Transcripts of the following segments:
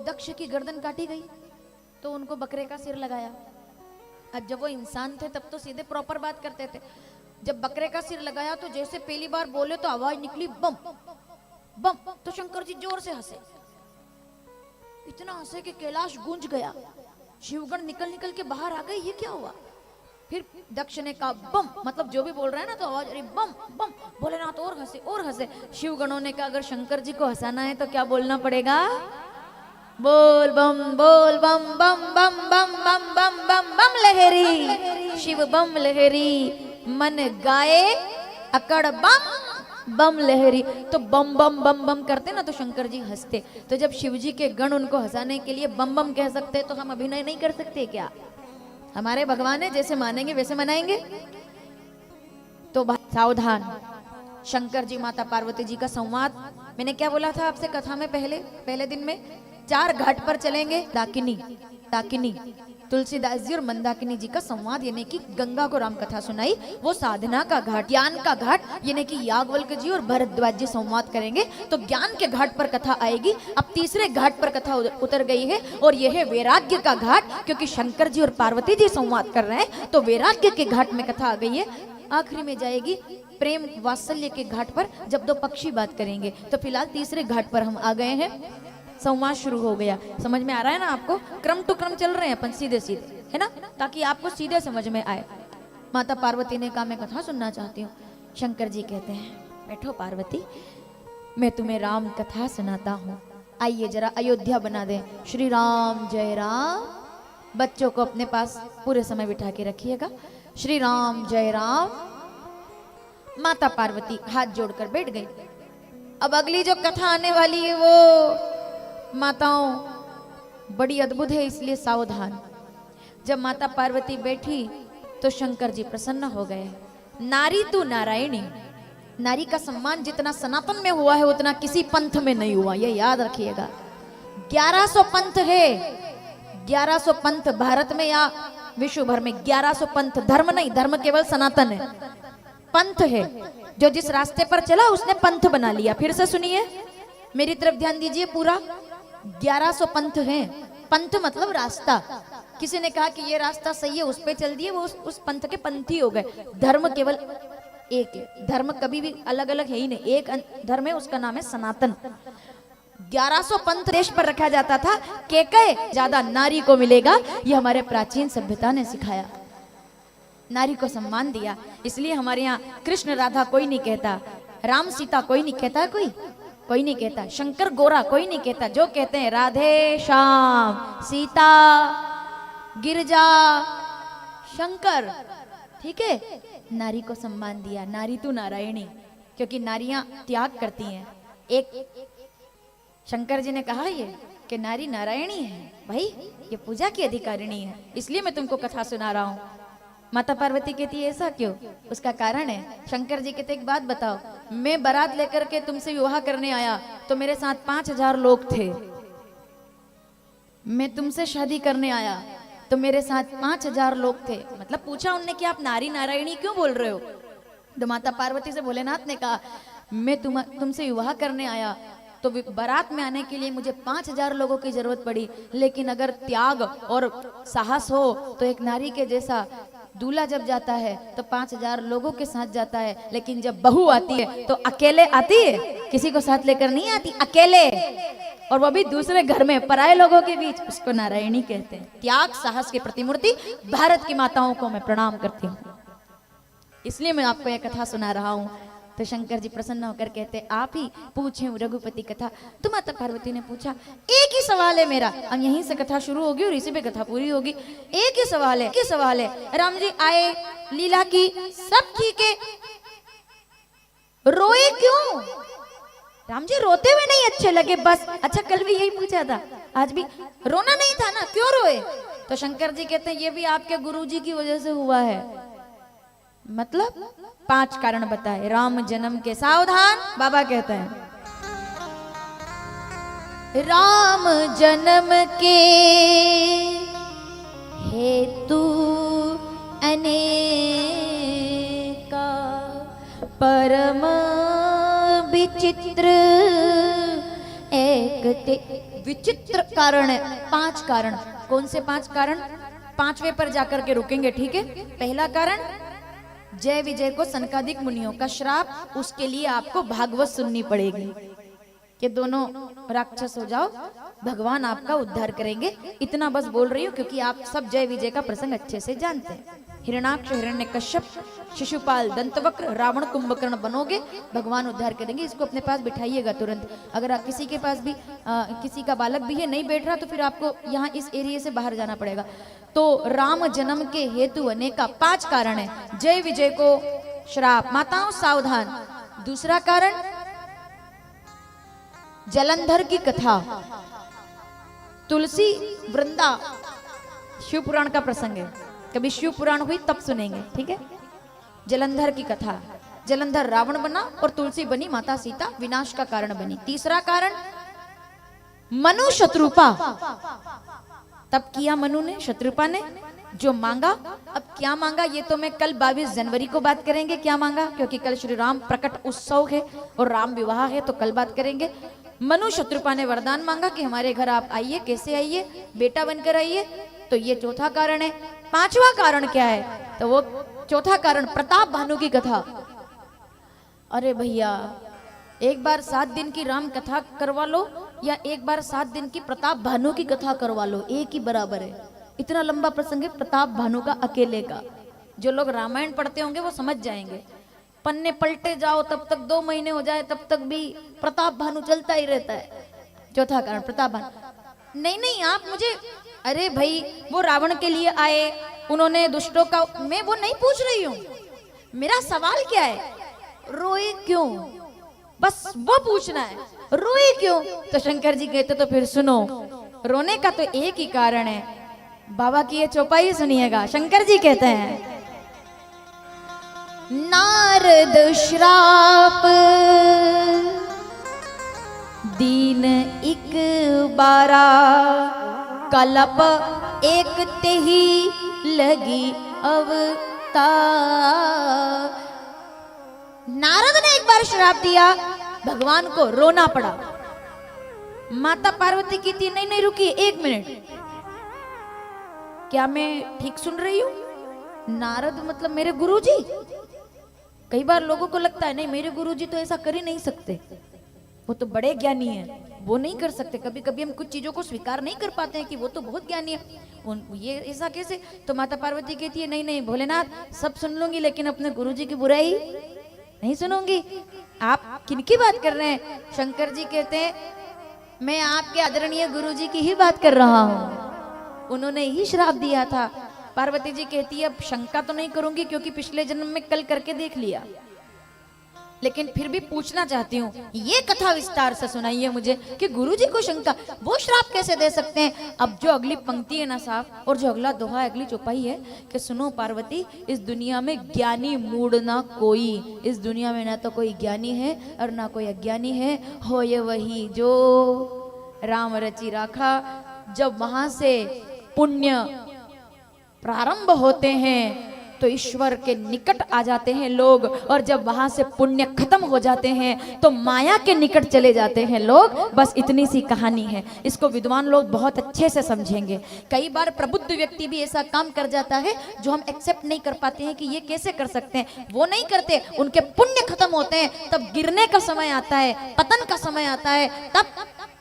दक्ष की गर्दन काटी गई तो उनको बकरे का सिर लगाया। अब जब वो इंसान थे तब तो सीधे प्रॉपर बात करते थे, जब बकरे का सिर लगाया तो जैसे पहली बार बोले तो आवाज निकली बम बम, तो शंकर जी जोर से हंसे, इतना हंसे कि कैलाश गूंज गया, शिवगण निकल निकल के बाहर आ गए, ये क्या हुआ। फिर दक्ष ने कहा बम, मतलब जो भी बोल रहा है ना तो आवाज अरे बम बम, भोलेनाथ और हंसे और हंसे। शिवगणों ने कहा अगर शंकर जी को हंसाना है तो क्या बोलना पड़ेगा, बोल बम बम बम बम बम बम बम बम बम लहरी, शिव बम लहरी, मन गाए अकड़ बम बम लहरी। तो बम बम बम बम करते ना तो शंकर जी हंसते। तो जब शिव जी के गण उनको हंसाने के लिए बम बम कह सकते तो हम अभिनय नहीं कर सकते क्या। हमारे भगवान है, जैसे मानेंगे वैसे मनाएंगे। तो सावधान, शंकर जी माता पार्वती जी का संवाद, मैंने क्या बोला था आपसे कथा में पहले दिन में, 4 घाट पर चलेंगे, दाकिनी तुलसीदास जी और मंदाकिनी जी का संवाद, यानी कि गंगा को राम कथा सुनाई, वो साधना का घाट, ज्ञान का घाट, यानी कि याज्ञवल्क्य जी और भरद्वाज जी संवाद करेंगे। तो ज्ञान के घाट पर कथा आएगी। अब तीसरे घाट पर कथा उतर गई है और यह है वैराग्य का घाट, क्योंकि शंकर जी और पार्वती जी संवाद कर रहे हैं तो वैराग्य के घाट में कथा आ गई है। आखिरी में जाएगी प्रेम वात्सल्य के घाट पर, जब 2 पक्षी बात करेंगे। तो फिलहाल तीसरे घाट पर हम आ गए हैं, संवाद शुरू हो गया। समझ में आ रहा है ना आपको, क्रम टू क्रम चल रहे हैं अपन, सीधे सीधे, है ना, ताकि आपको सीधे समझ में आए। माता पार्वती ने कहा मैं कथा सुनना चाहती हूँ। शंकर जी कहते हैं बैठो पार्वती, मैं तुम्हें राम कथा सुनाता हूँ, आइए जरा अयोध्या बना दें। श्री राम जय राम, बच्चों को अपने पास पूरे समय बिठा के रखिएगा। श्री राम जय राम। माता पार्वती हाथ जोड़कर बैठ गई। अब अगली जो कथा आने वाली है वो माताओं बड़ी अद्भुत है, इसलिए सावधान। जब माता पार्वती बैठी तो शंकर जी प्रसन्न हो गए। नारी तू नारायणी, नारी का सम्मान जितना सनातन में हुआ है उतना किसी पंथ में नहीं हुआ, ये याद रखिएगा। 1100 पंथ है, 1100 पंथ भारत में या विश्व भर में, 1100 पंथ, धर्म नहीं, धर्म केवल सनातन है, पंथ है। जो जिस रास्ते पर चला उसने पंथ बना लिया। फिर से सुनिए, मेरी तरफ ध्यान दीजिए, पूरा 1100 पंथ हैं। पंथ मतलब रास्ता, किसी ने कहा कि ये रास्ता सही है, उस पे चल दिए, वो उस पंथ के पंथी हो गए। धर्म केवल एक है, धर्म कभी भी अलग अलग है ही नहीं, एक धर्म है, उसका नाम है सनातन। 1100 पंथ देश पर रखा जाता था, के ज्यादा नारी को मिलेगा, ये हमारे प्राचीन सभ्यता ने सिखाया। नारी को सम्मान दिया, इसलिए हमारे यहाँ कृष्ण राधा कोई नहीं कहता, राम सीता कोई नहीं कहता, कोई नहीं कहता, शंकर गोरा कोई नहीं कहता। जो कहते हैं राधे श्याम, सीता, गिरजा, शंकर, ठीक है। नारी को सम्मान दिया, नारी तू नारायणी, क्योंकि नारियां त्याग करती हैं। एक शंकर जी ने कहा ये कि नारी नारायणी है भाई, ये पूजा की अधिकारिणी है, इसलिए मैं तुमको कथा सुना रहा हूँ। माता पार्वती कहती है ऐसा क्यों, उसका कारण है। शंकर जी कहते एक बात बताओ, मैं बारात लेकर के तुमसे विवाह करने आया तो मेरे साथ 5000 लोग थे, मैं तुमसे शादी करने आया तो मेरे साथ 5000 लोग थे। मतलब पूछा उनने कि आप नारी नारायणी क्यों बोल रहे हो। तो माता पार्वती से भोलेनाथ ने कहा मैं तुमसे विवाह करने आया तो बारात में आने के लिए मुझे 5000 लोगों की जरूरत पड़ी, लेकिन अगर त्याग और साहस हो तो एक नारी के जैसा दूल्हा जब जाता है तो 5000 लोगों के साथ जाता है, लेकिन जब बहू आती है तो अकेले आती है, किसी को साथ लेकर नहीं आती, अकेले, और वो भी दूसरे घर में पराये लोगों के बीच। उसको नारायणी कहते हैं। त्याग साहस की प्रतिमूर्ति भारत की माताओं को मैं प्रणाम करती हूँ, इसलिए मैं आपको यह कथा सुना रहा हूँ। तो शंकर जी प्रसन्न होकर कहते आप ही पूछे रघुपति कथा। तो माता पार्वती ने पूछा एक ही सवाल है मेरा, अब यहीं से कथा शुरू होगी और इसी पे कथा पूरी होगी। एक ही सवाल है, राम जी आए, लीला की, सब ठीक है, रोए क्यों? राम जी रोते हुए नहीं अच्छे लगे बस। अच्छा कल भी यही पूछा था, आज भी रोना नहीं था ना, क्यों रोए? तो शंकर जी कहते हैं ये भी आपके गुरुजी की वजह से हुआ है। मतलब 5 कारण बताए राम जन्म के। सावधान, बाबा कहते हैं राम जन्म के हेतु अनेका, परम विचित्र एक विचित्र कारण है। 5 कारण। कौन से 5 कारण? 5वें पर जाकर के रुकेंगे, ठीक है। पहला कारण, जय विजय को सनकादिक मुनियों का श्राप, उसके लिए आपको भागवत सुननी पड़ेगी कि दोनों राक्षस हो जाओ, भगवान आपका उद्धार करेंगे। इतना बस बोल रही हूँ क्योंकि आप सब जय विजय का प्रसंग अच्छे से जानते हैं। हिरण्याक्ष, हिरण्यकश्यप, शिशुपाल, दंतवक्र, रावण, कुंभकर्ण बनोगे, भगवान उद्धार करेंगे। इसको अपने पास बिठाइएगा तुरंत। अगर आप किसी के पास भी किसी का बालक भी है, नहीं बैठ रहा, तो फिर आपको यहाँ इस एरिया से बाहर जाना पड़ेगा। तो राम जन्म के हेतु अनेक 5 कारण है। जय विजय को श्राप, माताओं सावधान। दूसरा कारण, जलंधर की कथा, तुलसी वृंदा, शिव पुराण का प्रसंग है, कभी शिव पुराण हुई तब सुनेंगे, ठीक है। जलंधर की कथा, जलंधर रावण बना और तुलसी बनी माता सीता, विनाश का कारण बनी। तीसरा कारण, मनु शत्रुपा, तब किया मनु ने, शत्रुपा ने जो मांगा। अब क्या मांगा ये तो मैं कल 22 जनवरी को बात करेंगे, क्या मांगा, क्योंकि कल श्री राम प्रकट उत्सव है और राम विवाह है, तो कल बात करेंगे। मनु शत्रुपा ने वरदान मांगा कि हमारे घर आप आइए, कैसे आइए, बेटा बनकर आइए, तो ये चौथा कारण है। 5वां कारण क्या है, तो वो चौथा कारण, प्रताप भानु की कथा। अरे भैया, एक बार 7 दिन की राम कथा करवा लो या एक बार 7 दिन की प्रताप भानु की कथा करवा लो, एक ही बराबर है। इतना लंबा प्रसंग है प्रताप भानु का अकेले का। जो लोग रामायण पढ़ते होंगे वो समझ जाएंगे। पन्ने पलटे जाओ तब तक 2 महीने हो जाए, तब तक भी प्रताप भानु चलता ही रहता है। चौथा कारण प्रताप भानु। नहीं आप मुझे, अरे भाई वो रावण के लिए आए, उन्होंने दुष्टों का, मैं वो नहीं पूछ रही हूँ। मेरा सवाल क्या है, रोए क्यों, बस वो पूछना है, रोए क्यों। तो शंकर जी कहते तो फिर सुनो, रोने का तो एक ही कारण है। बाबा की ये चौपाई सुनिएगा। शंकर जी कहते हैं, नारद श्राप दीन इक बारा, कलप एक तेही लगी अवतार। नारद ने एक बार श्राप दिया, भगवान को रोना पड़ा। माता पार्वती की थी, नहीं रुकी 1 मिनट, क्या मैं ठीक सुन रही हूं? नारद मतलब मेरे गुरुजी? कई बार लोगों को लगता है नहीं मेरे गुरुजी तो ऐसा कर ही नहीं सकते, वो तो बड़े ज्ञानी हैं, वो नहीं कर सकते। कभी कभी हम कुछ चीजों को स्वीकार नहीं कर पाते हैं कि वो तो बहुत ज्ञानी है, ये ऐसा कैसे। तो माता पार्वती कहती है नहीं भोलेनाथ सब सुन लूंगी लेकिन अपने गुरुजी की बुराई नहीं सुनूंगी। आप किनकी बात कर रहे हैं? शंकर जी कहते हैं मैं आपके आदरणीय गुरुजी की ही बात कर रहा हूं, उन्होंने ही श्राप दिया था। पार्वती जी कहती है अब शंका तो नहीं करूंगी क्योंकि पिछले जन्म में कल करके देख लिया, लेकिन फिर भी पूछना चाहती हूँ, ये कथा विस्तार से सुनाइए मुझे कि गुरुजी को शंका, वो श्राप कैसे दे सकते हैं। अब जो अगली पंक्ति है ना साहब, और जो अगला दोहा अगली चौपाई है कि सुनो पार्वती, इस दुनिया में ज्ञानी मूड ना कोई, इस दुनिया में ना तो कोई ज्ञानी है और ना कोई अज्ञानी है, हो ये वही जो राम रचि राखा। जब वहां से पुण्य प्रारंभ होते हैं तो ईश्वर के निकट आ जाते हैं लोग, और जब वहां से पुण्य खत्म हो जाते हैं तो माया के निकट चले जाते हैं लोग। बस इतनी सी कहानी है, इसको विद्वान लोग बहुत अच्छे से समझेंगे। कई बार प्रबुद्ध व्यक्ति भी ऐसा काम कर जाता है जो हम एक्सेप्ट नहीं कर पाते हैं कि ये कैसे कर सकते हैं। वो नहीं करते, उनके पुण्य खत्म होते हैं, तब गिरने का समय आता है, पतन का समय आता है, तब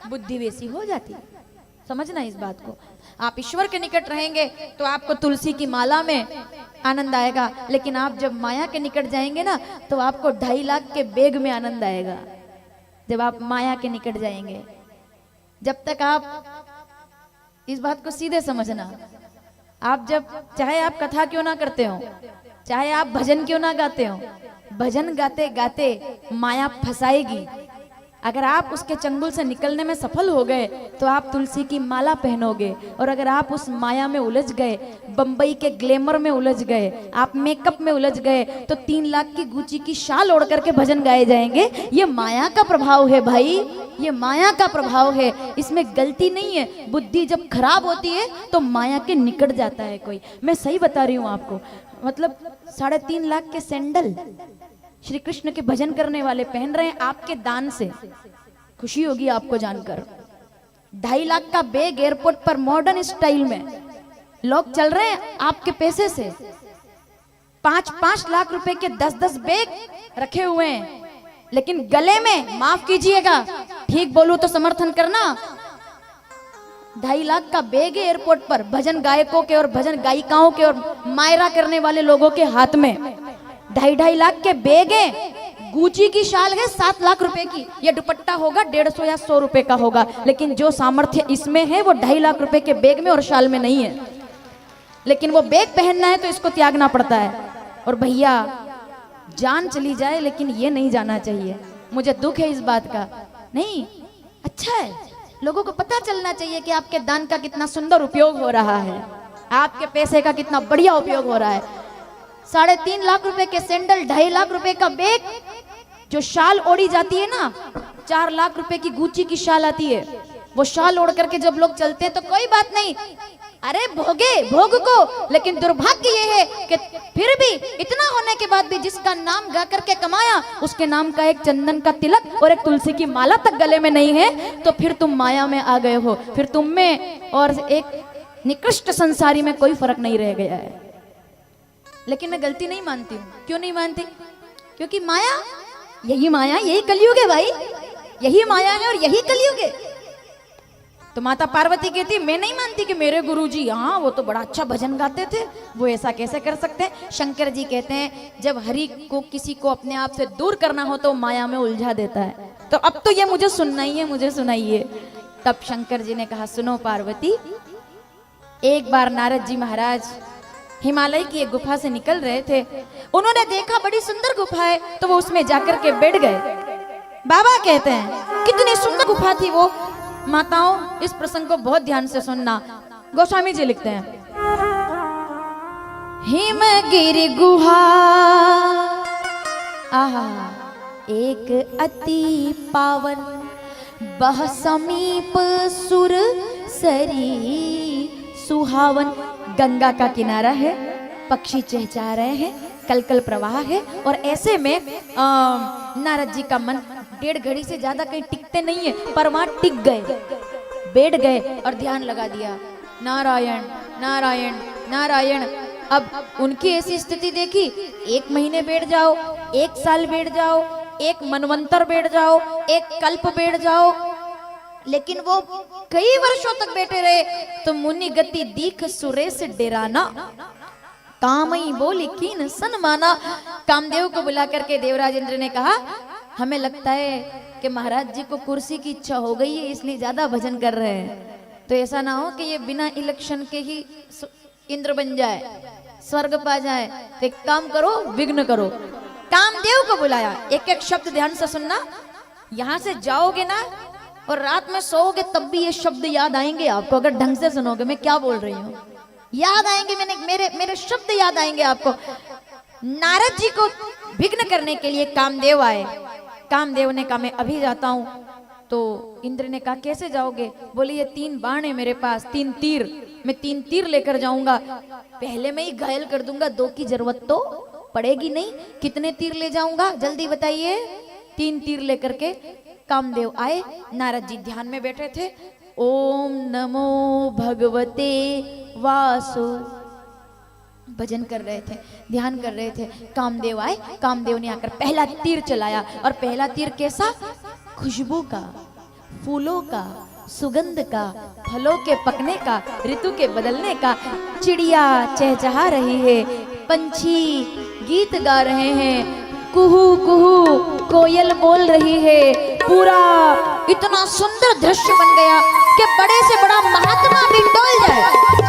बुद्धि वैसी हो जाती है। समझना इस बात को। आप ईश्वर के निकट रहेंगे तो आपको तुलसी की माला में आनंद आएगा, लेकिन आप जब माया के निकट जाएंगे ना तो आपको 2.5 लाख के बेग में आनंद आएगा। जब आप माया के निकट जाएंगे, जब तक आप इस बात को सीधे समझना, आप जब चाहे आप कथा क्यों ना करते हो, चाहे आप भजन क्यों ना गाते हो, भजन गाते गाते माया फंसाएगी। अगर आप उसके चंगुल से निकलने में सफल हो गए तो आप तुलसी की माला पहनोगे, और अगर आप उस माया में उलझ गए, बंबई के ग्लैमर में उलझ गए, आप मेकअप में उलझ गए, तो 3 लाख की गुची की शाल ओढ़ करके भजन गाए जाएंगे। ये माया का प्रभाव है भाई, ये माया का प्रभाव है, इसमें गलती नहीं है। बुद्धि जब खराब होती है तो माया के निकट जाता है कोई। मैं सही बता रही हूँ आपको, मतलब 3.5 लाख के सैंडल श्री कृष्ण के भजन करने वाले पहन रहे हैं आपके दान से। खुशी होगी आपको जानकर, 2.5 लाख का बैग एयरपोर्ट पर मॉडर्न स्टाइल में लोग चल रहे हैं आपके पैसे से। 5-5 लाख रुपए के 10-10 बैग रखे हुए हैं, लेकिन गले में, माफ कीजिएगा ठीक बोलूं तो समर्थन करना, 2.5 लाख का बैग है एयरपोर्ट पर भजन गायकों के और भजन गायिकाओं के और मायरा करने वाले लोगों के हाथ में। 2.5 लाख के बैग है, गुची की शाल है 7 लाख रुपए की, ये दुपट्टा होगा 150 या 100 रुपए का होगा, लेकिन जो सामर्थ्य इसमें है वो 2.5 लाख रुपए के बैग में और शाल में नहीं है। लेकिन वो बैग पहनना है तो इसको त्यागना पड़ता है। और भैया जान चली जाए लेकिन ये नहीं जाना चाहिए, मुझे दुख है इस बात का। नहीं, अच्छा है, लोगों को पता चलना चाहिए कि आपके दान का कितना सुंदर उपयोग हो रहा है, आपके पैसे का कितना बढ़िया उपयोग हो रहा है। 3.5 लाख रुपए के सैंडल, 2.5 लाख रुपए का बैग, जो शाल ओढ़ी जाती है ना, 4 लाख रुपए की गुची की शाल आती है, वो शाल ओढ़ करके जब लोग चलते हैं तो कोई बात नहीं, अरे भोगे भोग को। लेकिन दुर्भाग्य ये है कि फिर भी इतना होने के बाद भी जिसका नाम गा करके कमाया, उसके नाम का एक चंदन का तिलक और एक तुलसी की माला तक गले में नहीं है, तो फिर तुम माया में आ गए हो, फिर तुम में और एक निकृष्ट संसारी में कोई फर्क नहीं रह गया है। लेकिन मैं गलती नहीं मानती हूँ। क्यों नहीं मानती? क्योंकि माया, यही कलयुग है भाई, यही माया है और यही कलयुग है। तो माता पार्वती कहती मैं नहीं मानती कि मेरे गुरुजी, हाँ वो तो बड़ा अच्छा भजन गाते थे, वो ऐसा कैसे कर सकते हैं। शंकर जी कहते हैं जब हरि को किसी को अपने आप से दूर करना हो तो माया में उलझा देता है। तो अब तो ये मुझे सुनाइए, मुझे सुनाइए। तब शंकर जी ने कहा सुनो पार्वती, एक बार नारद जी महाराज हिमालय की एक गुफा से निकल रहे थे, उन्होंने देखा बड़ी सुंदर गुफा है, तो वो उसमें जाकर के बैठ गए। बाबा कहते हैं कितनी सुंदर गुफा थी वो। माताओं इस प्रसंग को बहुत ध्यान से सुनना। गोस्वामी जी लिखते हैं हिमगिरि गुहा आहा एक अति पावन, बह समीप सुर सरी सुहावन। गंगा का किनारा है, पक्षी चहचहा रहे हैं, कलकल प्रवाह है, और ऐसे में नारद जी का मन 1.5 घड़ी से ज्यादा कहीं टिकते नहीं है, पर वहां टिक गए, बैठ गए और ध्यान लगा दिया, नारायण नारायण नारायण। अब उनकी ऐसी स्थिति देखी, 1 महीने बैठ जाओ, 1 साल बैठ जाओ, 1 मनवंतर बैठ जाओ, 1 कल्प बैठ जाओ, लेकिन वो कई वर्षों तक बैठे रहे। तो मुनि गति दीख सुरेश डेराना, कामई बोली कीन सन माना। कामदेव को बुला करके देवराज इंद्र ने कहा हमें लगता है कि महाराज जी को कुर्सी की इच्छा हो गई है, इसलिए ज्यादा भजन कर रहे हैं। तो ऐसा ना हो कि ये बिना इलेक्शन के ही इंद्र बन जाए, स्वर्ग पा जाए। तो एक काम करो, विघ्न करो। कामदेव को बुलाया। एक एक शब्द ध्यान से सुनना। यहां से जाओगे ना और रात में सोओगे तब भी ये शब्द याद आएंगे आपको, अगर ढंग से सुनोगे मैं क्या बोल रही हूँ। याद आएंगे, मेरे शब्द याद आएंगे आपको। नारद जी को विघ्न करने के लिए कामदेव आए। कामदेव ने कहा मैं अभी जाता हूं। तो इंद्र ने कहा कैसे जाओगे? बोले ये 3 बाण है मेरे पास, 3 तीर, मैं 3 तीर लेकर जाऊंगा, पहले मैं ही घायल कर दूंगा, 2 की जरूरत तो पड़ेगी नहीं। कितने तीर ले जाऊंगा जल्दी बताइए? 3 तीर लेकर के कामदेव आए। नारद जी ध्यान में बैठे थे। ओम नमो भगवते वासु भजन कर रहे थे, ध्यान कर रहे थे। कामदेव आए। कामदेव ने आकर पहला तीर चलाया, और पहला तीर कैसा? खुशबू का, फूलों का, सुगंध का, फलों के पकने का, ऋतु के बदलने का। चिड़िया चहचहा रही है, पंछी गीत गा रहे हैं, कुहू कुहू कोयल बोल रही है। पूरा इतना सुंदर दृश्य बन गया कि बड़े से बड़ा महात्मा भी डोल जाए।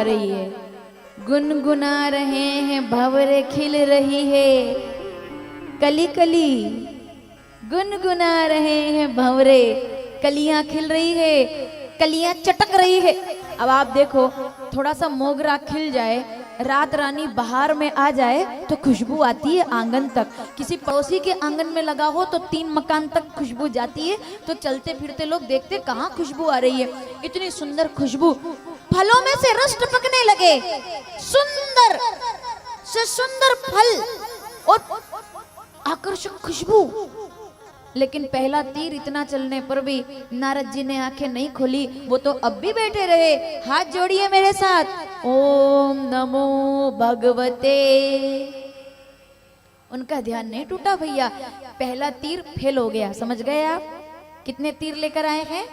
रही है, गुनगुना रहे हैं भंवरे खिल रही है, कली कली गुनगुना रहे हैं भंवरे, कलियां खिल रही है, कलियां चटक रही है। अब आप देखो, थोड़ा सा मोगरा खिल जाए, रात रानी बाहर में आ जाए तो खुशबू आती है आंगन तक। किसी पड़ोसी के आंगन में लगा हो तो 3 मकान तक खुशबू जाती है। तो चलते फिरते लोग देखते कहाँ खुशबू आ रही है, इतनी सुंदर खुशबू। फलों में से रस टपकने लगे, सुंदर से सुंदर फल और आकर्षक खुशबू। लेकिन पहला तीर इतना चलने पर भी नारद जी ने आंखें नहीं खोली, वो तो अब भी बैठे रहे। हाथ जोड़िए मेरे साथ, ओम नमो भगवते। उनका ध्यान नहीं टूटा भैया, पहला तीर फेल हो गया। समझ गए आप? कितने तीर लेकर आए हैं?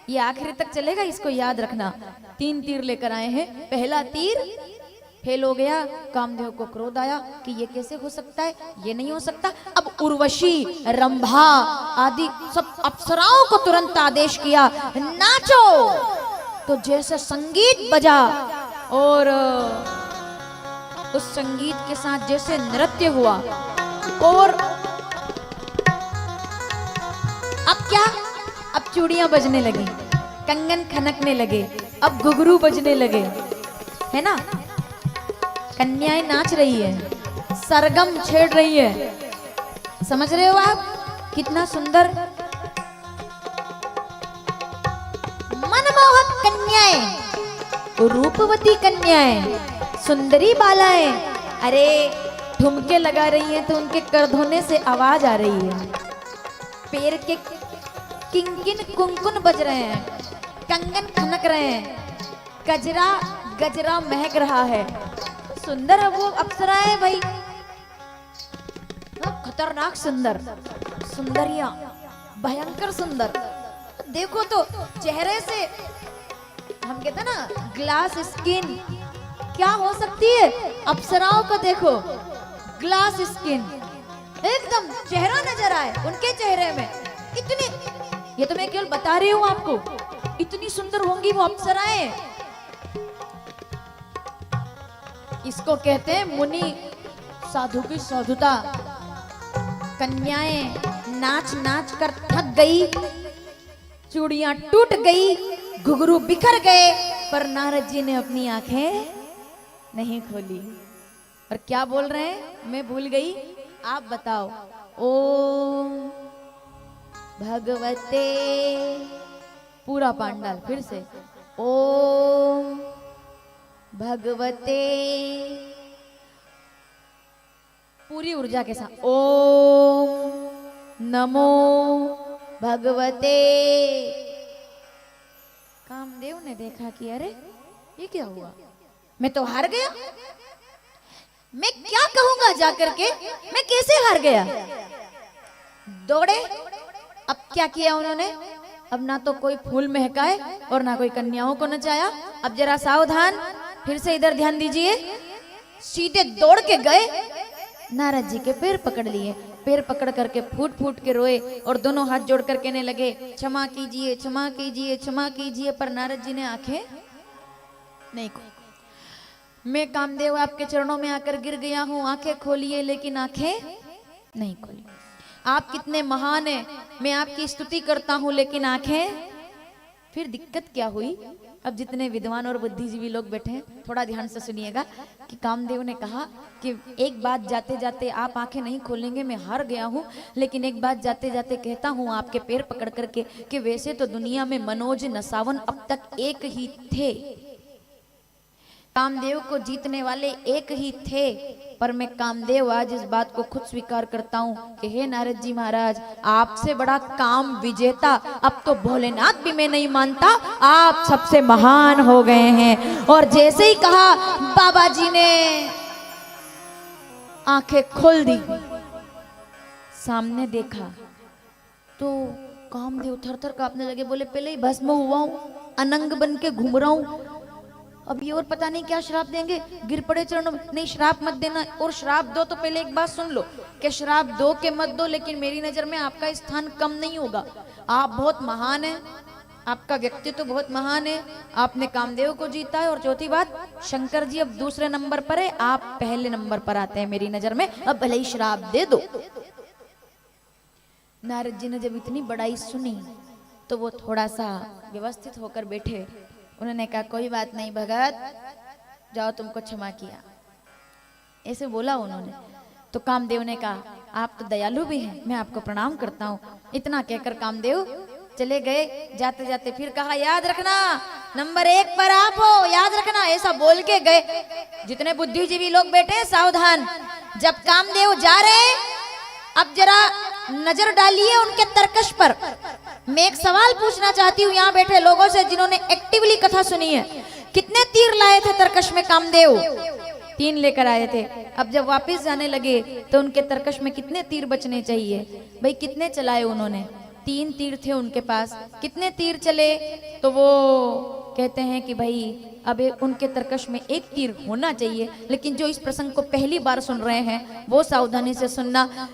ये आखिरी तक चलेगा, इसको याद रखना। 3 तीर लेकर आए हैं, पहला तीर फेल हो गया। कामदेव को क्रोध आया कि ये कैसे हो सकता है, ये नहीं हो सकता। अब उर्वशी, रंभा आदि सब अप्सराओं को तुरंत आदेश किया, नाचो। तो जैसे संगीत बजा और उस संगीत के साथ जैसे नृत्य हुआ, और अब क्या, अब चूड़ियां बजने लगी, कंगन खनकने लगे, अब घुघरू बजने लगे, है ना। कन्याएं नाच रही है, सरगम छेड़ रही है। समझ रहे हो आप? कितना सुंदर मनमोहक कन्याएं, रूपवती कन्याएं, सुंदरी बालाएं, अरे ठुमके लगा रही हैं तो उनके करधोने से आवाज आ रही है। पैर के किंकिन कुंकुन बज रहे हैं, कंगन खनक रहे हैं, गजरा गजरा महक रहा है। सुंदर है वो अप्सराएं भाई, खतरनाक सुंदर, सुंदरिया भयंकर सुंदर। देखो तो चेहरे से, हम कहते ना ग्लास स्किन, क्या हो सकती है अप्सराओं को। देखो ग्लास स्किन, एकदम चेहरा नजर आए उनके चेहरे में। इतनी, ये तो मैं केवल बता रही हूँ आपको, इतनी सुंदर होंगी वो अप्सराएं। इसको कहते हैं मुनि साधु की साधुता। कन्याएं नाच नाच कर थक गई, चूड़ियां टूट गई, घुघरू बिखर गए, पर नारद जी ने अपनी आंखें नहीं खोली। और क्या बोल रहे हैं, मैं भूल गई, आप बताओ। ओम भगवते, पूरा पांडाल फिर से, ओम भगवते, पूरी ऊर्जा के साथ, ओम नमो भगवते। कामदेव ने देखा कि अरे ये क्या हुआ, मैं तो हार गया, मैं क्या कहूंगा जाकर के, मैं कैसे हार गया। दौड़े, अब क्या किया उन्होंने, अब ना तो कोई फूल महकाए और ना कोई कन्याओं को नचाया। अब जरा सावधान, फिर से इधर ध्यान दीजिए। सीधे दौड़ के गए, नारद जी के पैर पकड़ लिए, पैर पकड़ करके फूट फूट के रोए और दोनों हाथ जोड़ कर कहने लगे, क्षमा कीजिए क्षमा कीजिए क्षमा कीजिए। पर नारद जी ने आंखें नहीं खोली। मैं कामदेव आपके चरणों में आकर गिर गया हूं, आंखें खोलिए, लेकिन आंखें नहीं खोली। आप कितने महान हैं, मैं आपकी स्तुति करता हूं, लेकिन आंखें। फिर दिक्कत क्या हुई, अब जितने विद्वान और बुद्धिजीवी लोग बैठे हैं थोड़ा ध्यान से सुनिएगा कि कामदेव ने कहा कि एक बात जाते जाते, आप आंखें नहीं खोलेंगे, मैं हार गया हूँ, लेकिन एक बात जाते जाते कहता हूँ आपके पैर पकड़ करके कि वैसे तो दुनिया में मनोज नसावन अब तक एक ही थे, कामदेव को जीतने वाले एक ही थे, पर मैं कामदेव आज इस बात को खुद स्वीकार करता हूँ कि हे नारद जी महाराज, आपसे बड़ा काम विजेता अब तो भोलेनाथ भी मैं नहीं मानता, आप सबसे महान हो गए हैं। और जैसे ही कहा, बाबा जी ने आंखें खोल दी, सामने देखा तो कामदेव थर-थर कांपने लगे, बोले पहले ही भस्म हुआ हूं, अनंग बन के घूम रहा हूं, अब ये और पता नहीं क्या श्राप देंगे, गिर पड़े चरणों में। नहीं, श्राप मत देना, और श्राप दो तो पहले एक बात सुन लो कि श्राप दो के मत दो, लेकिन मेरी नजर में आपका स्थान कम नहीं होगा, आप बहुत महान हैं, आपका व्यक्तित्व तो बहुत महान है, आपने कामदेव को जीता है, और चौथी बात शंकर जी अब दूसरे नंबर पर है, आप पहले नंबर पर आते हैं मेरी नजर में, अब भले ही श्राप दे दो। नारद जी ने जब इतनी बड़ाई सुनी तो वो थोड़ा सा व्यवस्थित होकर बैठे। उन्होंने कहा कोई बात नहीं भगत, जाओ तुमको क्षमा किया, ऐसे बोला उन्होंने। तो कामदेव ने कहा आप तो दयालु भी हैं, मैं आपको प्रणाम करता हूँ। इतना कहकर कामदेव चले गए। जाते जाते फिर कहा याद रखना नंबर 1 पर आप हो, याद रखना, ऐसा बोल के गए। जितने बुद्धिजीवी लोग बैठे सावधान, जब कामदेव जा रहे अब जरा नजर डालिए उनके तर्कश पर। मैं एक सवाल पूछना चाहती हूँ यहाँ बैठे लोगों से जिन्होंने एक्टिवली कथा सुनी है, कितने तीर लाए थे तर्कश में कामदेव? 3 लेकर आए थे। अब जब वापस जाने लगे तो उनके तर्कश में कितने तीर बचने चाहिए? भाई कितने चलाए उन्होंने? 3 तीर थे उनके पास। कितने तीर चले? तो वो कहते हैं कि भाई अब उनके तर्कश में 1 तीर होना चाहिए। लेकिन जो इस प्रसंग को पहली बार सुन रहे हैं वो सावधानी से सुनना।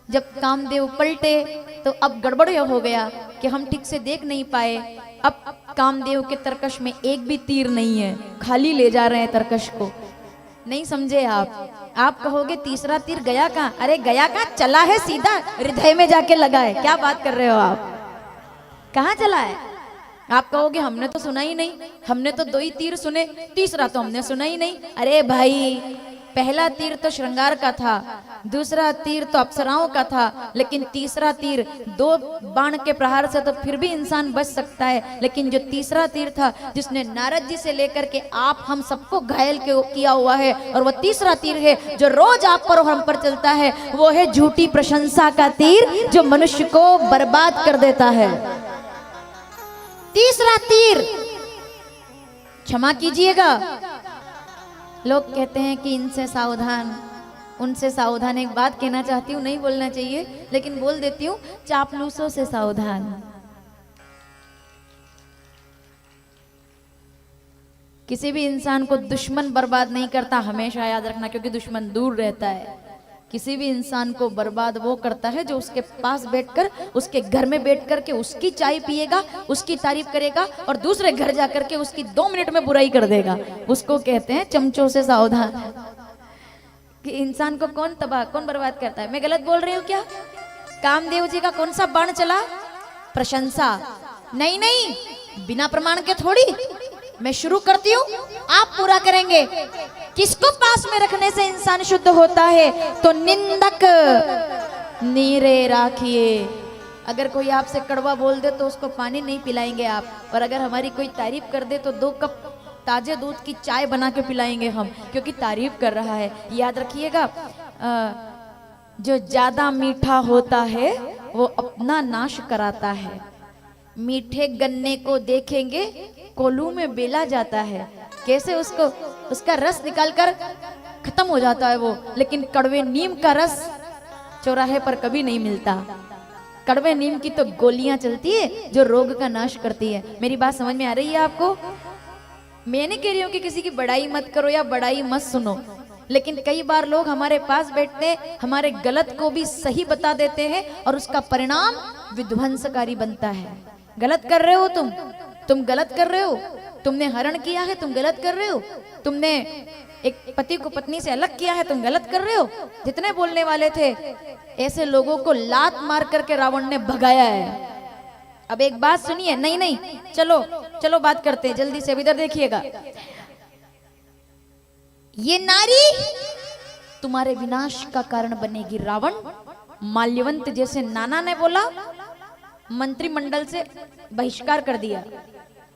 जब कामदेव पलटे तो अब गड़बड़ यह हो गया कि हम ठीक से देख नहीं पाए। अब कामदेव के तर्कश में 1 भी तीर नहीं है, खाली ले जा रहे हैं तर्कश को। नहीं समझे आप कहोगे तीसरा तीर गया कहाँ? अरे गया कहाँ, चला है सीधा हृदय में जाके लगा है। क्या बात कर रहे हो आप, कहाँ चला है? आप कहोगे हमने तो सुना ही नहीं, हमने तो 2 ही तीर सुने, तीसरा तो हमने सुना ही नहीं। अरे भाई पहला तीर तो श्रृंगार का था, दूसरा तीर तो अप्सराओं का था, लेकिन तीसरा तीर 2 बाण के प्रहार से तो फिर भी इंसान बच सकता है। लेकिन जो तीसरा तीर था जिसने नारद जी से लेकर के आप हम सबको घायल किया हुआ है, और वो तीसरा तीर है जो रोज आप पर और हम पर चलता है, वो है झूठी प्रशंसा का तीर जो मनुष्य को बर्बाद कर देता है। तीसरा तीर, क्षमा कीजिएगा, लोग कहते हैं कि इनसे सावधान, उनसे सावधान। एक बात कहना चाहती हूँ, नहीं बोलना चाहिए लेकिन बोल देती हूँ, चापलूसों से सावधान। किसी भी इंसान को दुश्मन बर्बाद नहीं करता, हमेशा याद रखना, क्योंकि दुश्मन दूर रहता है। किसी भी इंसान को बर्बाद वो करता है जो उसके पास बैठकर, उसके घर में बैठ करके उसकी चाय पिएगा, उसकी तारीफ करेगा, और दूसरे घर जाकर के उसकी 2 मिनट में बुराई कर देगा। उसको कहते हैं चमचों से सावधान। कि इंसान को कौन तबाह, कौन बर्बाद करता है? मैं गलत बोल रही हूँ क्या? कामदेव जी का कौन सा बाण चला? प्रशंसा। नहीं नहीं, बिना प्रमाण के थोड़ी। मैं शुरू करती हूँ, आप पूरा करेंगे। किसको पास में रखने से इंसान शुद्ध होता है? तो निंदक नीरे राखिए। अगर कोई आपसे कड़वा बोल दे तो उसको पानी नहीं पिलाएंगे आप, और अगर हमारी कोई तारीफ कर दे तो 2 कप ताजे दूध की चाय बना के पिलाएंगे हम, क्योंकि तारीफ कर रहा है। याद रखिएगा, जो ज्यादा मीठा होता है वो अपना नाश कराता है। मीठे गन्ने को देखेंगे कोल्हू में बेला जाता है, कैसे उसको उसका रस निकालकर खत्म हो जाता है वो, लेकिन कड़वे नीम का रस चौराहे पर कभी नहीं मिलता। कड़वे नीम की तो गोलियां चलती है जो रोग का नाश करती है। मेरी बात समझ में आ रही है आपको? मैं नहीं कह रही हूँ कि किसी की बड़ाई मत करो या बड़ाई मत सुनो, लेकिन कई बार लोग हमारे पास बैठते हमारे गलत को भी सही बता देते हैं और उसका परिणाम विध्वंसकारी बनता है। गलत कर रहे हो तुम गलत कर रहे हो, तुमने हरण किया है, तुम गलत कर रहे हो, तुमने एक पति को पत्नी से अलग किया है, तुम गलत कर रहे हो। जितने बोलने वाले थे ऐसे लोगों को लात मार करके रावण ने भगाया है। अब एक बात सुनिए, नहीं नहीं, चलो चलो बात करते हैं जल्दी से। इधर देखिएगा, ये नारी तुम्हारे विनाश का कारण बनेगी। रावण माल्यवंत जैसे नाना ने बोला, मंत्रिमंडल से बहिष्कार कर दिया।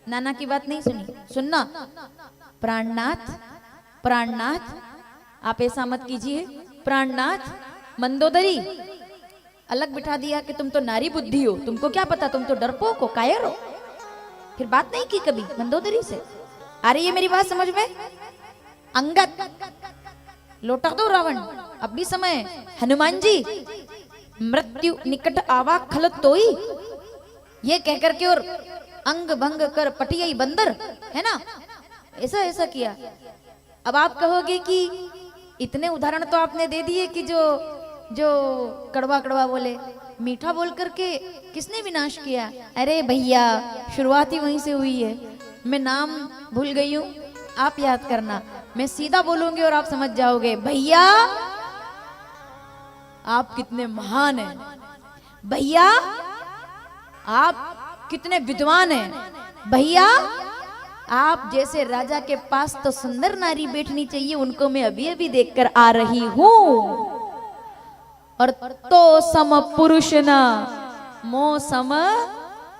नाना की बात नहीं सुनी, सुनना। प्राणनाथ प्राणनाथ आप ऐसा मत कीजिए, प्राणनाथ मंदोदरी अलग बिठा दिया कि तुम तो नारी बुद्धि हो, तुमको क्या पता, तुम तो डरपोक हो, कायर हो। फिर बात नहीं की कभी मंदोदरी से। आ रही है मेरी बात समझ में? अंगद लौटा दो रावण, अब भी समय। हनुमान जी मृत्यु निकट आवा खल तोई, ये कहकर के और अंग भंग कर पटियाई बंदर, है ना, ऐसा ऐसा किया। अब आप कहोगे कि इतने उदाहरण तो आपने दे दिए कि जो कड़वा कड़वा बोले। मीठा बोल करके किसने विनाश किया? अरे भैया, शुरुआत ही वहीं से हुई है। मैं नाम भूल गई हूँ, आप याद करना। मैं सीधा बोलूंगी और आप समझ जाओगे। भैया आप कितने महान हैं, भैया आप कितने विद्वान हैं, भैया आप जैसे राजा के पास तो सुंदर नारी बैठनी चाहिए, उनको मैं अभी अभी देखकर आ रही हूं। और तो सम पुरुष न मो सम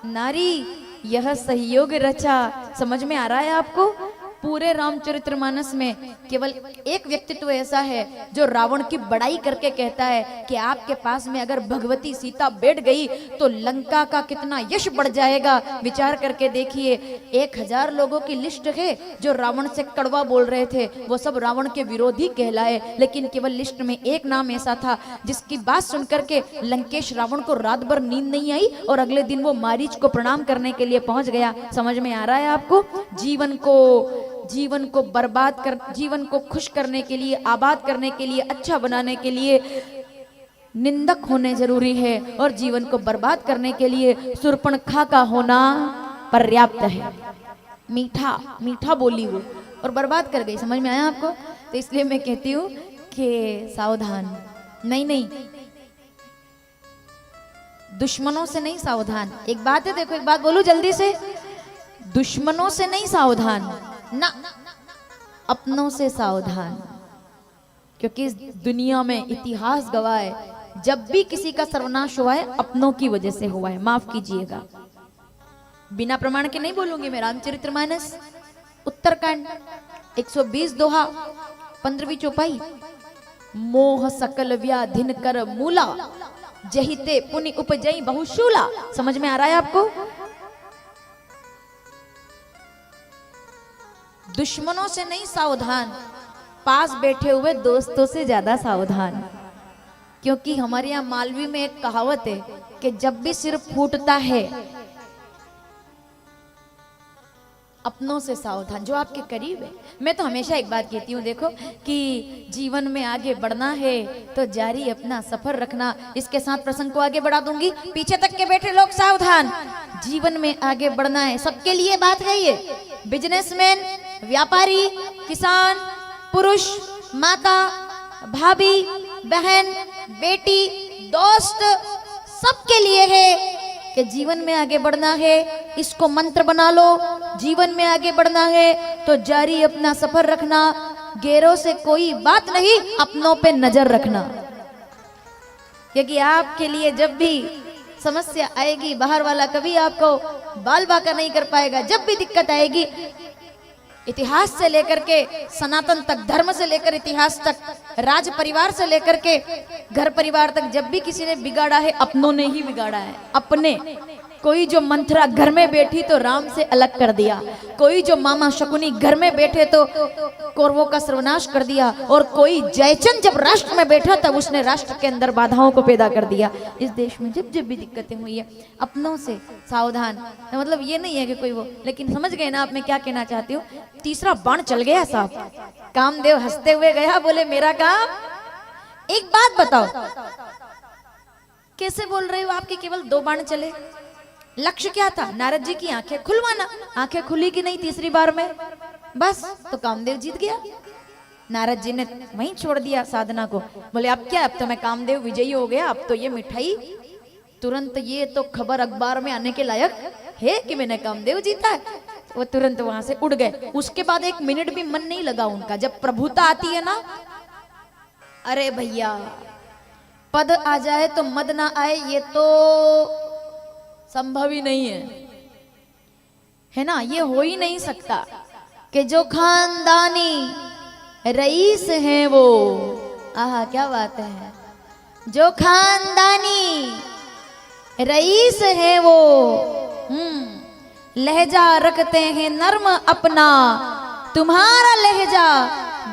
नारी, यह सहयोग रचा। समझ में आ रहा है आपको? पूरे रामचरितमानस में केवल एक व्यक्तित्व ऐसा है जो रावण की बड़ाई करके कहता है कि आपके पास में अगर भगवती सीता बैठ गई तो लंका का कितना यश बढ़ जाएगा। विचार करके देखिए, 1000 लोगों की लिस्ट है जो रावण से कड़वा बोल रहे थे, वो सब रावण के विरोधी कहलाए, लेकिन केवल लिस्ट में एक नाम ऐसा था जिसकी बात सुनकर के लंकेश रावण को रात भर नींद नहीं आई और अगले दिन वो मारीच को प्रणाम करने के लिए पहुंच गया। समझ में आ रहा है आपको? जीवन को बर्बाद कर, जीवन को खुश करने के लिए, आबाद करने के लिए, अच्छा बनाने के लिए निंदक होने जरूरी है, और जीवन को बर्बाद करने के लिए शूर्पणखा का होना पर्याप्त है। मीठा मीठा बोली वो और बर्बाद कर गई। समझ में आया आपको? तो इसलिए मैं कहती हूँ कि सावधान। नहीं, दुश्मनों से नहीं सावधान। एक बात है, देखो एक बात बोलूं जल्दी से, दुश्मनों से नहीं सावधान ना, अपनों से सावधान। क्योंकि इस दुनिया में इतिहास गवाह है, जब भी किसी का सर्वनाश हुआ है अपनों की वजह से हुआ है। माफ कीजिएगा, बिना प्रमाण के नहीं बोलूंगी मैं। रामचरितमानस उत्तरकांड 120 दोहा 15वीं चौपाई। मोह सकल व्याधिन कर मूला, जहिते पुनि उपजई बहुशूला। समझ में आ रहा है आपको? दुश्मनों से नहीं सावधान, पास बैठे हुए दोस्तों से ज्यादा सावधान। क्योंकि हमारे यहाँ मालवी में एक कहावत है कि जब भी सिर फूटता है अपनों से सावधान, जो आपके करीब है। मैं तो हमेशा एक बात कहती हूँ, देखो कि जीवन में आगे बढ़ना है तो जारी अपना सफर रखना। इसके साथ प्रसंग को आगे बढ़ा दूंगी। पीछे तक के बैठे लोग सावधान, जीवन में आगे बढ़ना है, सबके लिए बात है ये। बिजनेसमैन, व्यापारी, किसान, पुरुष, माता, भाभी, बहन, बेटी, दोस्त, सबके लिए है कि जीवन में आगे बढ़ना है। इसको मंत्र बना लो। जीवन में आगे बढ़ना है तो जारी अपना सफर रखना, गैरों से कोई बात नहीं, अपनों पे नजर रखना। क्योंकि आपके लिए जब भी समस्या आएगी, बाहर वाला कभी आपको बाल बाका नहीं कर पाएगा। जब भी दिक्कत आएगी, इतिहास से लेकर के सनातन तक, धर्म से लेकर इतिहास तक, राज परिवार से लेकर के घर परिवार तक, जब भी किसी ने बिगाड़ा है अपनों ने ही बिगाड़ा है। अपने कोई जो मंथरा घर में बैठी तो राम से अलग कर दिया, कोई जो मामा शकुनी घर में बैठे तो कौरवों का सर्वनाश कर दिया, और कोई जयचंद जब राष्ट्र में बैठा तब उसने राष्ट्र के अंदर बाधाओं को पैदा कर दिया। इस देश में जब जब भी दिक्कतें हुई है अपनों से सावधान। तो मतलब ये नहीं है कि कोई वो, लेकिन समझ गए ना आप मैं क्या कहना चाहती हूँ। तीसरा बाण चल गया साहब, कामदेव हंसते हुए गया, बोले मेरा काम। एक बात बताओ, कैसे बोल रहे हो आपके केवल 2 बाण चले? लक्ष्य क्या था? नारद जी की आंखें खुलवाना। आंखें खुली कि नहीं तीसरी बार में? बस, तो कामदेव जीत गया। नारद जी ने वहीं छोड़ दिया साधना को। बोले अब क्या, अब तो मैं कामदेव विजयी हो गया, अब तो ये मिठाई तुरंत, ये तो खबर अखबार में आने के लायक है कि मैंने कामदेव जीता है। वो तुरंत वहां से उड़ गए। उसके बाद 1 मिनट भी मन नहीं लगा उनका। जब प्रभुता आती है ना, अरे भैया पद आ जाए तो मद ना आए, ये तो संभव ही नहीं है ना? ये हो ही नहीं सकता कि जो खानदानी रईस हैं वो, आहा क्या बात है, जो खानदानी रईस हैं वो लहजा रखते हैं नर्म अपना, तुम्हारा लहजा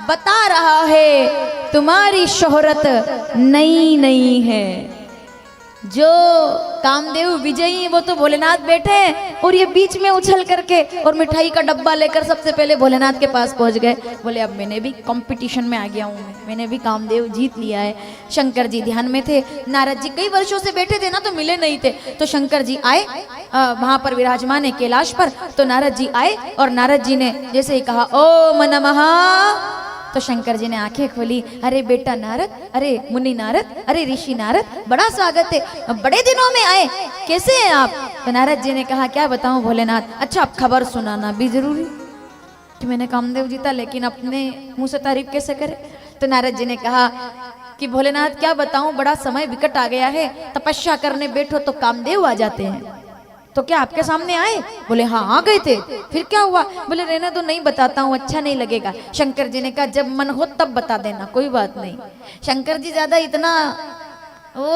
बता रहा है तुम्हारी शोहरत नई नई है। जो कामदेव विजयी वो तो भोलेनाथ बैठे हैं और ये बीच में उछल करके और मिठाई का डब्बा लेकर सबसे पहले भोलेनाथ के पास पहुंच गए। बोले अब मैंने भी कंपटीशन में आ गया हूँ, मैंने भी कामदेव जीत लिया है। शंकर जी ध्यान में थे, नारद जी कई वर्षों से बैठे थे ना तो मिले नहीं थे, तो शंकर जी आए वहां पर विराजमान है कैलाश पर। तो नारद जी आए और नारद जी ने जैसे ही कहा ओम नमः, तो शंकर जी ने आंखें खोली। अरे बेटा नारद, अरे मुनि नारद, अरे ऋषि नारद, बड़ा स्वागत है, बड़े दिनों में आए, कैसे हैं आप? तो नारद जी ने कहा क्या बताऊं भोलेनाथ, अच्छा आप खबर सुनाना भी जरूरी कि मैंने कामदेव जीता, लेकिन अपने मुंह से तारीफ कैसे करे? तो नारद जी ने कहा कि भोलेनाथ क्या बताऊं, बड़ा समय विकट आ गया है, तपस्या करने बैठो तो कामदेव आ जाते हैं। तो क्या आपके सामने आए? बोले हाँ आ गए थे। फिर क्या हुआ? बोले रहने तो नहीं बताता हूँ, अच्छा नहीं लगेगा। शंकर जी ने कहा जब मन हो तब बता देना, कोई बात नहीं। शंकर जी ज्यादा इतना वो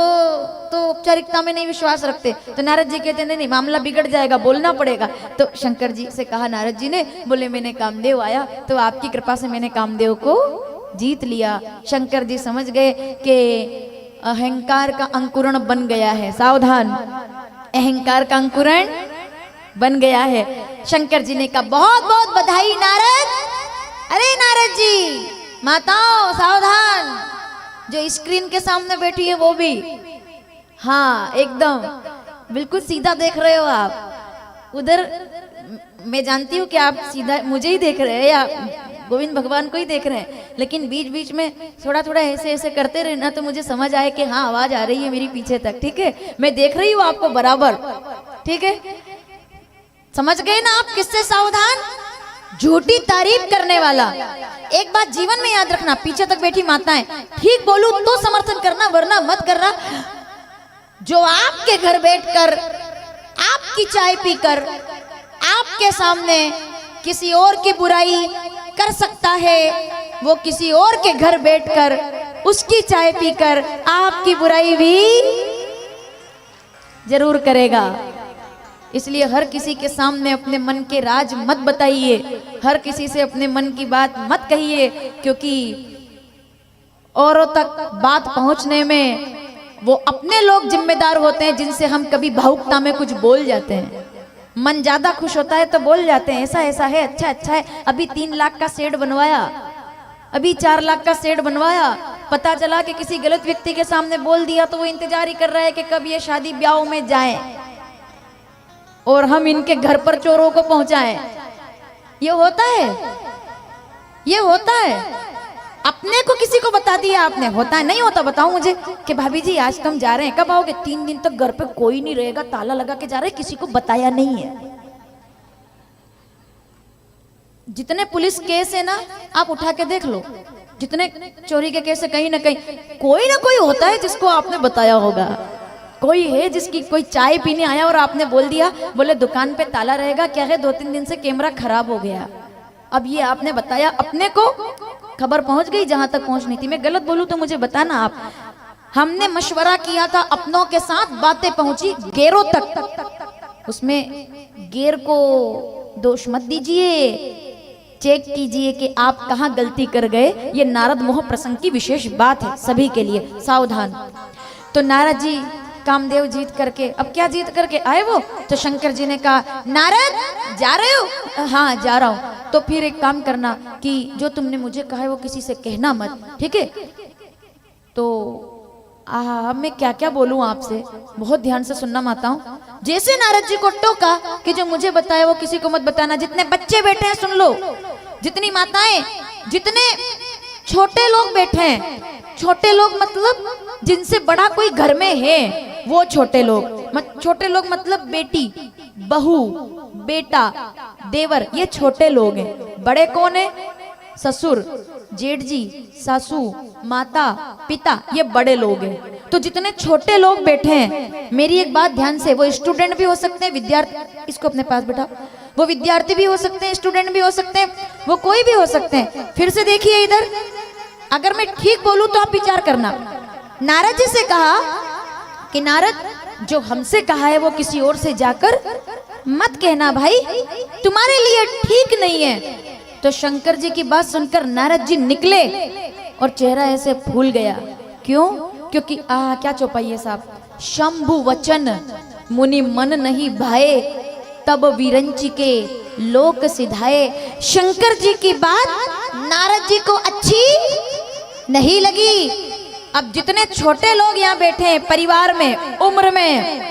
तो औपचारिकता में नहीं विश्वास रखते। तो नारद जी कहते नहीं नहीं मामला बिगड़ जाएगा, बोलना पड़ेगा। तो शंकर जी से कहा नारद जी ने, बोले मैंने कामदेव आया तो आपकी कृपा से मैंने कामदेव को जीत लिया। शंकर जी समझ गए कि अहंकार का अंकुरण बन गया है, सावधान, अहंकार का अंकुरण बन गया है। शंकर जी ने कहा बहुत बहुत बधाई नारद। अरे नारद जी माताओं सावधान, जो स्क्रीन के सामने बैठी है वो भी, हाँ एकदम बिल्कुल सीधा देख रहे हो आप। उधर मैं जानती हूँ कि आप सीधा मुझे ही देख रहे हैं या गोविंद भगवान को ही देख रहे हैं, लेकिन बीच बीच में थोड़ा थोड़ा ऐसे ऐसे करते रहना तो मुझे समझ आए कि हाँ आवाज आ रही है मेरी पीछे तक, ठीक है? मैं देख रही हूँ आपको बराबर, ठीक है? समझ गए ना आप? किससे सावधान? झूठी तारीफ करने वाला। एक बात जीवन में याद रखना, पीछे तक बैठी माताएं, ठीक बोलूं तो समर्थन करना वरना मत करना। जो आपके घर बैठकर आपकी चाय पीकर आपके सामने किसी और की बुराई कर सकता है, वो किसी और के घर बैठकर उसकी चाय पीकर आपकी बुराई भी जरूर करेगा। इसलिए हर किसी के सामने अपने मन के राज मत बताइए, हर किसी से अपने मन की बात मत कहिए, क्योंकि औरों तक बात पहुंचने में वो अपने लोग जिम्मेदार होते हैं जिनसे हम कभी भावुकता में कुछ बोल जाते हैं। मन ज्यादा खुश होता है तो बोल जाते हैं ऐसा ऐसा है, अच्छा अच्छा है, अभी 3 लाख का शेड बनवाया, अभी 4 लाख का शेड बनवाया, पता चला कि किसी गलत व्यक्ति के सामने बोल दिया तो वो इंतजार ही कर रहा है कि कब ये शादी ब्याह में जाए और हम इनके घर पर चोरों को पहुंचाएं। ये होता है, ये होता है। अपने को किसी को बता दिया आपने, होता है नहीं होता? बताओ मुझे कि भाभी जी आज तुम जा रहे हैं, कब आओगे? 3 दिन तक घर पे कोई नहीं रहेगा, ताला लगा के जा रहे, किसी को बताया नहीं है। जितने पुलिस केस है ना आप उठा के देख लो, जितने चोरी के केस है कहीं ना कहीं कोई ना कोई होता है जिसको आपने बताया होगा। कोई है जिसकी कोई चाय पीने आया और आपने बोल दिया, बोले दुकान पे ताला रहेगा, क्या है 2-3 दिन से कैमरा खराब हो गया। अब ये आपने बताया, अपने को खबर पहुंच गई जहां तक पहुंचनी थी। मैं गलत बोलूं तो मुझे बताना आप। हमने मशवरा किया था, अपनों के साथ बातें पहुंची गेरों तक, उसमें गेर को दोष मत दीजिए, चेक कीजिए कि आप कहां गलती कर गए। ये नारद मोह प्रसंग की विशेष बात है, सभी के लिए सावधान। तो नारद जी कामदेव जीत करके, अब क्या जीत करके आए वो? तो शंकर जी ने कहा नारद जा रहे हो? हाँ जा रहा हूं। तो फिर एक काम करना कि जो तुमने मुझे कहा है वो किसी से कहना मत, ठीक है? तो मैं क्या क्या बोलूं आपसे, बहुत ध्यान से सुनना माताओं। जैसे नारद जी को टोका कि जो मुझे बताया वो किसी को मत बताना। जितने बच्चे बैठे हैं सुन लो, जितनी माताएं, जितने छोटे लोग बैठे हैं, छोटे लोग मतलब जिनसे बड़ा कोई घर में है वो छोटे लोग, छोटे लोग मतलब बेटी, बहू, बेटा, देवर, ये छोटे लोग हैं। बड़े कौन है? ससुर, जेठ जी, सासू, माता, पिता, ये बड़े लोग हैं। तो जितने छोटे लोग बैठे हैं, मेरी एक बात ध्यान से, वो स्टूडेंट भी हो सकते हैं, विद्यार्थी, इसको अपने पास बैठा, वो विद्यार्थी भी हो सकते हैं, स्टूडेंट भी हो सकते हैं, वो कोई भी हो सकते हैं। फिर से देखिए इधर, अगर मैं ठीक बोलूं तो आप विचार करना। नारद जी से कहा कि नारद जो हमसे कहा है वो किसी और से जाकर मत कहना भाई, तुम्हारे लिए ठीक नहीं है। तो शंकर जी की बात सुनकर नारद जी निकले और चेहरा ऐसे फूल गया। क्यों? क्योंकि क्या चौपाई है साहब, शंभु वचन मुनि मन नहीं भाए, तब विरंची के लोक सिधाए। शंकर जी की बात नारद जी को अच्छी नहीं लगी। अब जितने छोटे लोग यहाँ बैठे हैं परिवार में, उम्र में,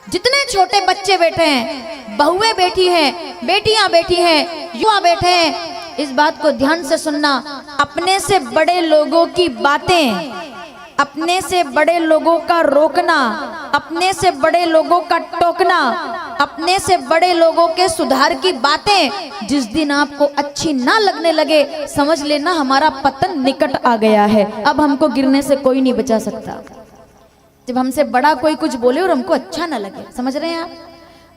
जितने छोटे बच्चे बैठे हैं, बहुएं बैठी हैं, बेटियां बैठी हैं, युवा बैठे हैं, इस बात को ध्यान से सुनना। अपने से बड़े लोगों की बातें, अपने से बड़े लोगों का रोकना, अपने से बड़े लोगों का टोकना, अपने से बड़े लोगों के सुधार की बातें जिस दिन आपको अच्छी ना लगने लगे, समझ लेना हमारा पतन निकट आ गया है। अब हमको गिरने से कोई नहीं बचा सकता। जब हमसे बड़ा कोई कुछ बोले और हमको अच्छा ना लगे, समझ रहे हैं आप?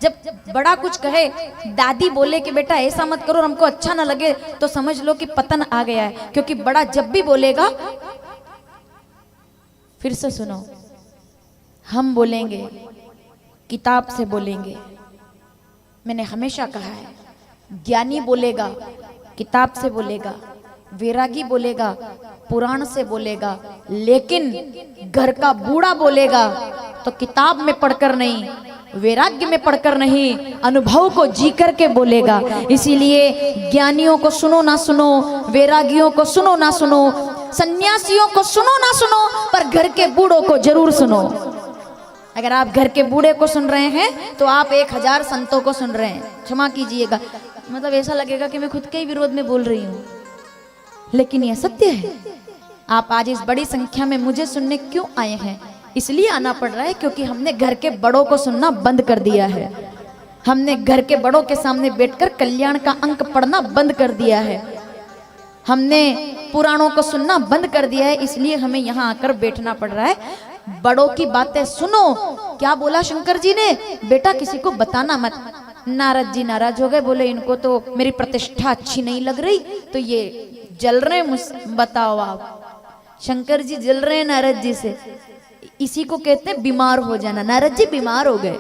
जब बड़ा कुछ कहे, दादी बोले कि बेटा ऐसा मत करो और हमको अच्छा ना लगे, तो समझ लो कि पतन आ गया है। क्योंकि बड़ा जब भी बोलेगा, फिर से सुनो, हम बोलेंगे किताब से बोलेंगे। मैंने हमेशा कहा है, ज्ञानी बोलेगा किताब से बोलेगा, वैरागी बोलेगा पुराण से बोलेगा, लेकिन घर का बूढ़ा बोलेगा तो किताब में पढ़कर नहीं, वैराग्य में पढ़कर नहीं, अनुभव को जी करके बोलेगा। इसीलिए ज्ञानियों को सुनो ना सुनो, वैरागियों को सुनो ना सुनो, सन्यासियों को सुनो ना सुनो, पर घर के बूढ़ों को जरूर सुनो। अगर आप घर के बूढ़े को सुन रहे हैं तो आप 1000 संतों को सुन रहे हैं। क्षमा कीजिएगा, मतलब ऐसा लगेगा कि मैं खुद के ही विरोध में बोल रही हूँ, लेकिन यह सत्य है। आप आज इस बड़ी संख्या में मुझे सुनने क्यों आए हैं? इसलिए आना पड़ रहा है क्योंकि हमने घर के बड़ों को सुनना बंद कर दिया है। हमने घर के बड़ों के सामने बैठकर कल्याण का अंक पढ़ना बंद कर दिया है। हमने पुराणों को सुनना बंद कर दिया है, इसलिए हमें यहाँ आकर बैठना पड़ रहा है। बड़ों की बातें सुनो। क्या बोला शंकर जी ने? बेटा किसी को बताना मत। नारद जी नाराज हो गए, बोले इनको तो मेरी प्रतिष्ठा अच्छी नहीं लग रही, तो ये जल रहे हैं। बताओ आप, शंकर जी जल रहे हैं नारद जी से। इसी को कहते हैं बीमार हो जाना। नारद जी बीमार हो गए।